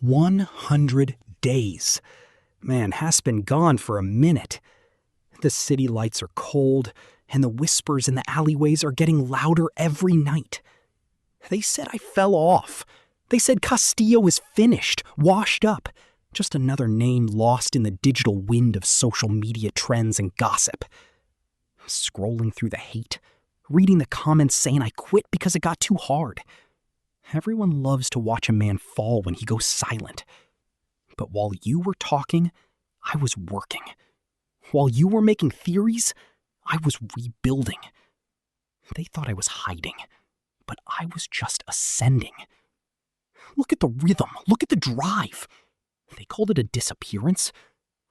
100 days. Man, has been gone for a minute. The city lights are cold, and the whispers in the alleyways are getting louder every night. They said I fell off. They said Castillo is finished, washed up. Just another name lost in the digital wind of social media trends and gossip. Scrolling through the hate, reading the comments saying I quit because it got too hard. Everyone loves to watch a man fall when he goes silent. But while you were talking, I was working. While you were making theories, I was rebuilding. They thought I was hiding, but I was just ascending. Look at the rhythm. Look at the drive. They called it a disappearance.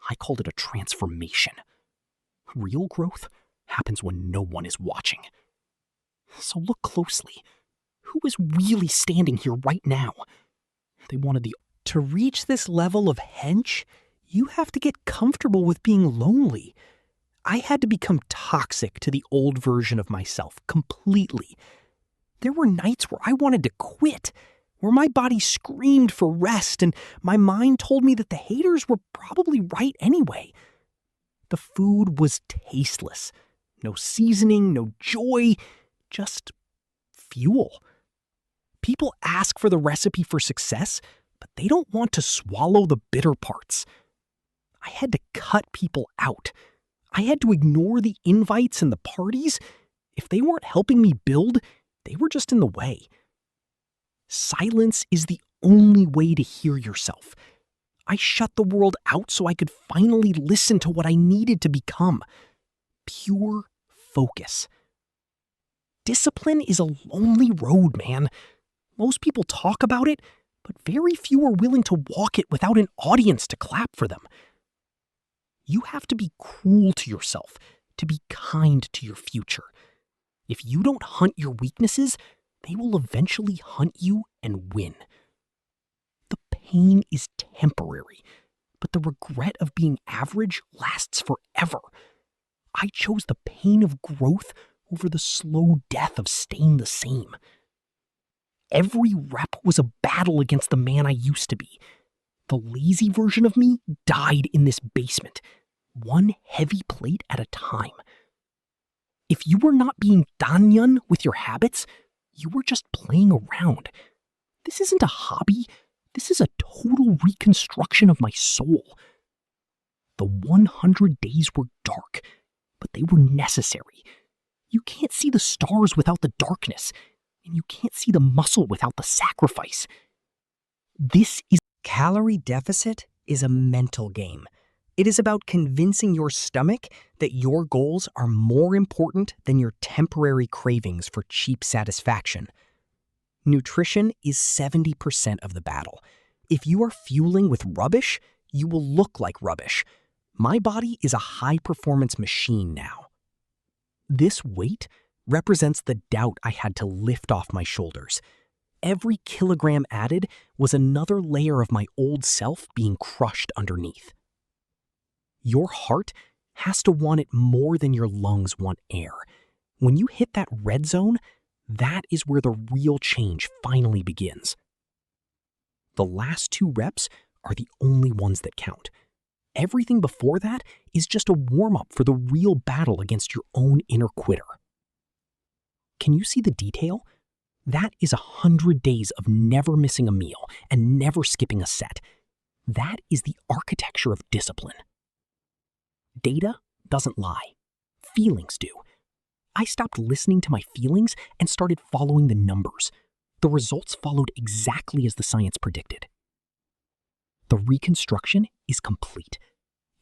I called it a transformation. Real growth happens when no one is watching. So look closely. Who is really standing here right now? They wanted the... To reach this level of hench, you have to get comfortable with being lonely. I had to become toxic to the old version of myself completely. There were nights where I wanted to quit, where my body screamed for rest and my mind told me that the haters were probably right anyway. The food was tasteless. No seasoning, no joy, just fuel. People ask for the recipe for success, but they don't want to swallow the bitter parts. I had to cut people out. I had to ignore the invites and the parties. If they weren't helping me build, they were just in the way. Silence is the only way to hear yourself. I shut the world out so I could finally listen to what I needed to become. Pure focus. Discipline is a lonely road, man. Most people talk about it, but very few are willing to walk it without an audience to clap for them. You have to be cruel to yourself, to be kind to your future. If you don't hunt your weaknesses, they will eventually hunt you and win. The pain is temporary, but the regret of being average lasts forever. I chose the pain of growth over the slow death of staying the same. Every rep was a battle against the man I used to be. The lazy version of me died in this basement, one heavy plate at a time. If you were not being danyan with your habits, you were just playing around. This isn't a hobby. This is a total reconstruction of my soul. The 100 days were dark, but they were necessary. You can't see the stars without the darkness, and you can't see the muscle without the sacrifice. This is... Calorie deficit is a mental game. It is about convincing your stomach that your goals are more important than your temporary cravings for cheap satisfaction. Nutrition is 70% of the battle. If you are fueling with rubbish, you will look like rubbish. My body is a high-performance machine now. This weight represents the doubt I had to lift off my shoulders. Every kilogram added was another layer of my old self being crushed underneath. Your heart has to want it more than your lungs want air. When you hit that red zone, that is where the real change finally begins. The last 2 reps are the only ones that count. Everything before that is just a warm-up for the real battle against your own inner quitter. Can you see the detail? That is 100 days of never missing a meal and never skipping a set. That is the architecture of discipline. Data doesn't lie. Feelings do. I stopped listening to my feelings and started following the numbers. The results followed exactly as the science predicted. The reconstruction is complete.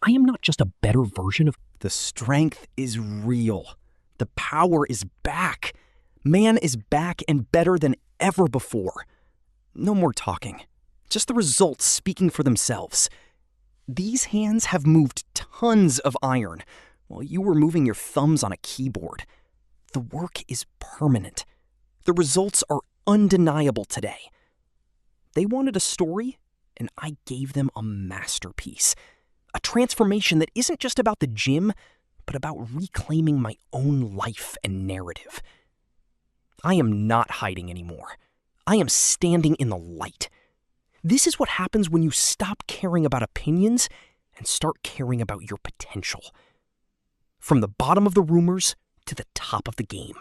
I am not just a better version of... The strength is real. The power is back. Man is back and better than ever before. No more talking. Just the results speaking for themselves. These hands have moved tons of iron, while you were moving your thumbs on a keyboard. The work is permanent. The results are undeniable today. They wanted a story, and I gave them a masterpiece. A transformation that isn't just about the gym, but about reclaiming my own life and narrative. I am not hiding anymore. I am standing in the light. This is what happens when you stop caring about opinions and start caring about your potential. From the bottom of the rumors to the top of the game.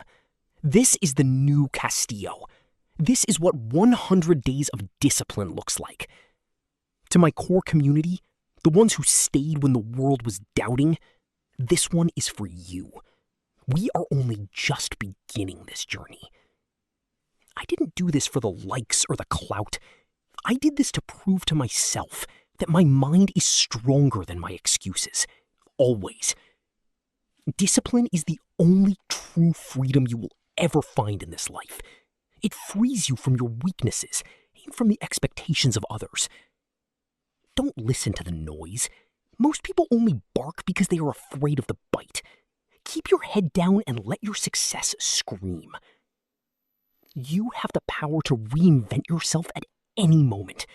This is the new Castillo. This is what 100 days of discipline looks like. To my core community, the ones who stayed when the world was doubting, this one is for you. We are only just beginning this journey. I didn't do this for the likes or the clout. I did this to prove to myself that my mind is stronger than my excuses. Always. Discipline is the only true freedom you will ever find in this life. It frees you from your weaknesses and from the expectations of others. Don't listen to the noise. Most people only bark because they are afraid of the bite. Keep your head down and let your success scream. You have the power to reinvent yourself at any moment.